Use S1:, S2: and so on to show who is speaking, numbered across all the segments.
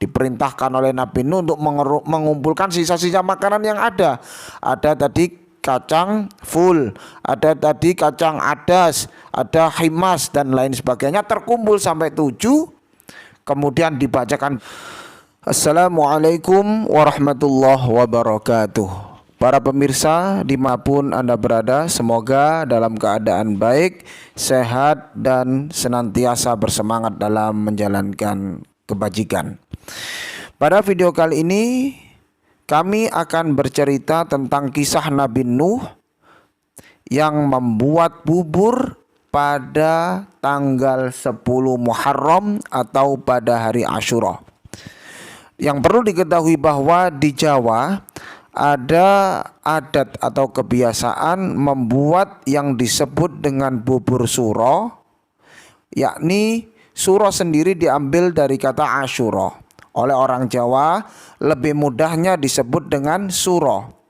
S1: Diperintahkan oleh Nabi Nuh untuk mengumpulkan sisa-sisa makanan yang ada. Ada tadi kacang full, ada tadi kacang adas, ada himas dan lain sebagainya, terkumpul sampai 7. Kemudian dibacakan Assalamualaikum warahmatullahi wabarakatuh. Para pemirsa dimanapun Anda berada, semoga dalam keadaan baik, sehat, dan senantiasa bersemangat dalam menjalankan kebajikan. Pada video kali ini kami akan bercerita tentang kisah Nabi Nuh yang membuat bubur pada tanggal 10 Muharram atau pada hari Asyura. Yang perlu diketahui bahwa di Jawa ada adat atau kebiasaan membuat yang disebut dengan bubur suro, yakni suro sendiri diambil dari kata Asyura. Oleh orang Jawa lebih mudahnya disebut dengan suro.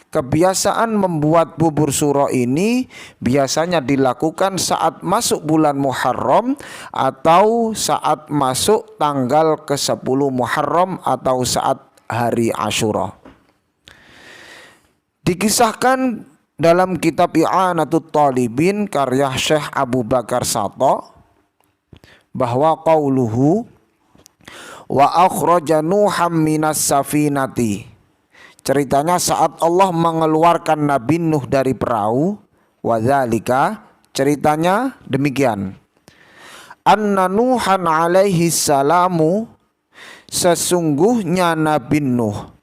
S1: Kebiasaan membuat bubur suro ini biasanya dilakukan saat masuk bulan Muharram atau saat masuk tanggal ke-10 Muharram atau saat hari Asyura. Dikisahkan dalam kitab I'anatul Talibin karya Syekh Abu Bakar Sato bahwa qauluhu wa akhraja Nuham minas safinati. Ceritanya saat Allah mengeluarkan Nabi Nuh dari perahu, wadzalika, ceritanya demikian. Anna Nuhan alaihi salamu, sesungguhnya Nabi Nuh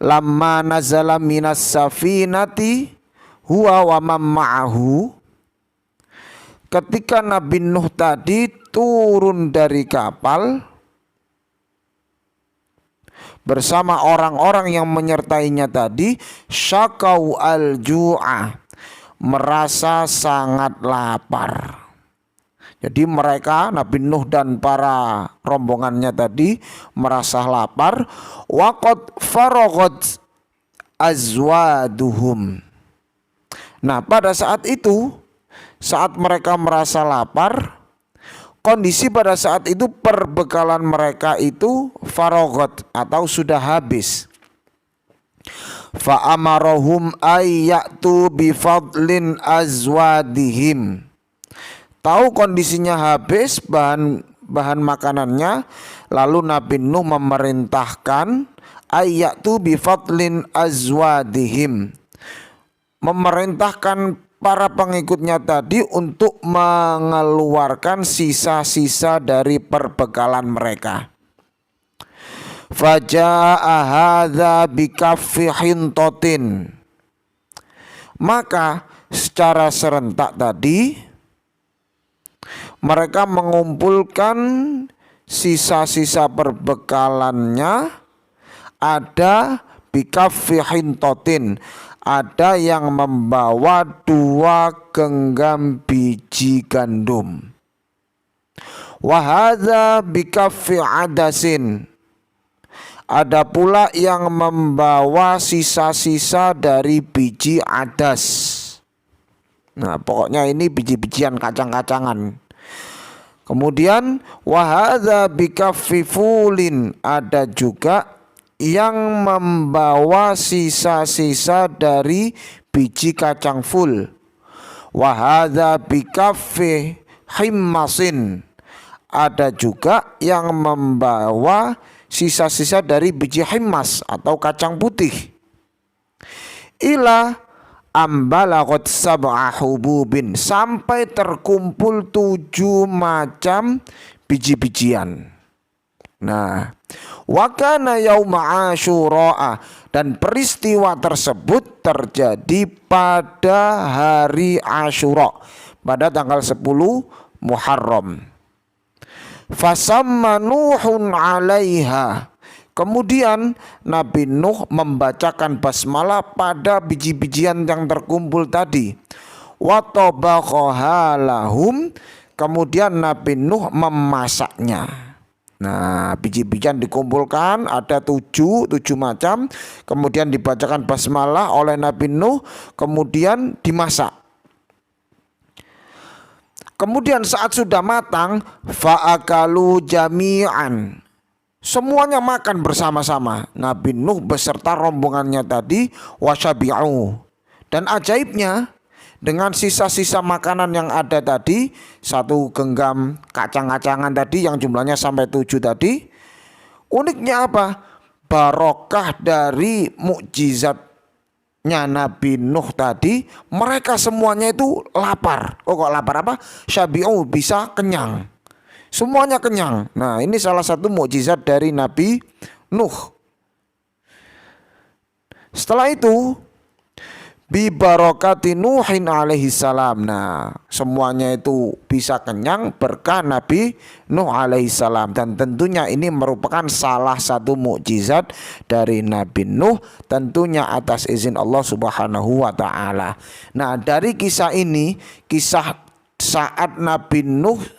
S1: lamma nazala minas safinati huwa wa man ma'ahu, ketika Nabi Nuh tadi turun dari kapal bersama orang-orang yang menyertainya tadi, syakau al-ju'a, merasa sangat lapar. Jadi mereka, Nabi Nuh dan para rombongannya tadi merasa lapar. Waqad faraghat azwaduhum. Nah, pada saat itu, saat mereka merasa lapar, kondisi pada saat itu perbekalan mereka itu faraghat atau sudah habis. Fa amarahum ayyatu bi fadlin azwadihim. Tahu kondisinya habis bahan makanannya, lalu Nabi Nuh memerintahkan ayyatu bi fadlin azwadihim, memerintahkan para pengikutnya tadi untuk mengeluarkan sisa-sisa dari perbekalan mereka. Faja'a hadza bikaffi hintatin, maka secara serentak tadi mereka mengumpulkan sisa-sisa perbekalannya. Ada bikaffi hintatin, ada yang membawa 2 genggam biji gandum. Wahadza bikaffi adasin, ada pula yang membawa sisa-sisa dari biji adas. Nah, pokoknya ini biji-bijian kacang-kacangan. Kemudian wahadza bikaffi fulin, ada juga yang membawa sisa-sisa dari biji kacang full. Wahadza bikaffi himmasin, ada juga yang membawa sisa-sisa dari biji himmas atau kacang putih. Ila ambalagot sab'a hububin, sampai terkumpul 7 macam biji-bijian. Nah, wa kana yauma asyura, dan peristiwa tersebut terjadi pada hari Asyura pada tanggal 10 Muharram. Fasamma Nuhun 'alaiha, kemudian Nabi Nuh membacakan basmalah pada biji-bijian yang terkumpul tadi. Wa tabaqaha lahum, kemudian Nabi Nuh memasaknya. Nah, biji-bijian dikumpulkan ada 7 macam, kemudian dibacakan basmalah oleh Nabi Nuh, kemudian dimasak. Kemudian saat sudah matang, fa'akalu jami'an, Semuanya makan bersama-sama. Nabi Nuh beserta rombongannya tadi wasyabi'u. Dan ajaibnya, dengan sisa-sisa makanan yang ada tadi, satu genggam kacang-kacangan tadi yang jumlahnya sampai 7 tadi, uniknya apa? Barokah dari mukjizatnya Nabi Nuh tadi, mereka semuanya itu lapar. Oh, kok lapar apa? Syabi'u, bisa kenyang. Semuanya kenyang. Nah, ini salah satu mukjizat dari Nabi Nuh. Setelah itu, bi barokati Nuhin alaihi salam. Nah, semuanya itu bisa kenyang berkah Nabi Nuh alaihi salam. Dan tentunya ini merupakan salah satu mukjizat dari Nabi Nuh, tentunya atas izin Allah Subhanahu wa taala. Nah, dari kisah ini, kisah saat Nabi Nuh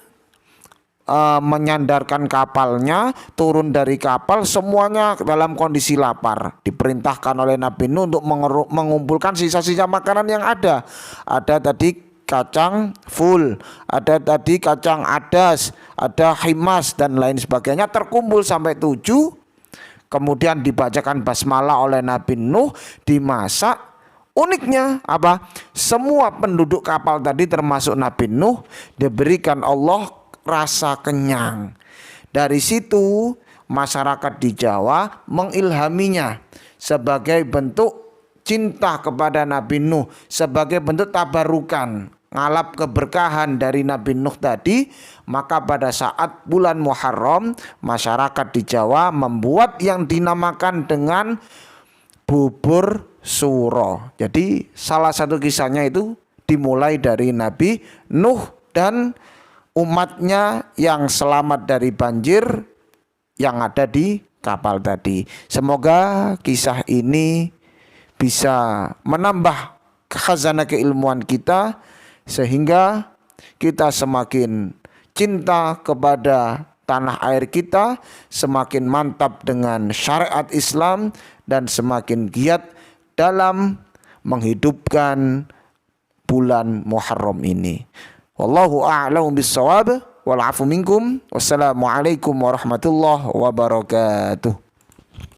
S1: menyandarkan kapalnya, turun dari kapal, semuanya dalam kondisi lapar. Diperintahkan oleh Nabi Nuh untuk mengumpulkan sisa-sisa makanan yang ada. Ada tadi kacang full, ada tadi kacang adas, ada himas dan lain sebagainya, terkumpul sampai 7. Kemudian dibacakan basmalah oleh Nabi Nuh, dimasak. Uniknya apa? Semua penduduk kapal tadi termasuk Nabi Nuh diberikan Allah rasa kenyang. Dari situ masyarakat di Jawa mengilhaminya sebagai bentuk cinta kepada Nabi Nuh, sebagai bentuk tabarukan, ngalap keberkahan dari Nabi Nuh tadi. Maka pada saat bulan Muharram, masyarakat di Jawa membuat yang dinamakan dengan bubur suro. Jadi salah satu kisahnya itu dimulai dari Nabi Nuh dan umatnya yang selamat dari banjir yang ada di kapal tadi. Semoga kisah ini bisa menambah khazanah keilmuan kita sehingga kita semakin cinta kepada tanah air kita, semakin mantap dengan syariat Islam, dan semakin giat dalam menghidupkan bulan Muharram ini. Wallahu a'lamu bis-shawab wal 'afu minkum. Wassalamualaikum warahmatullahi wabarakatuh.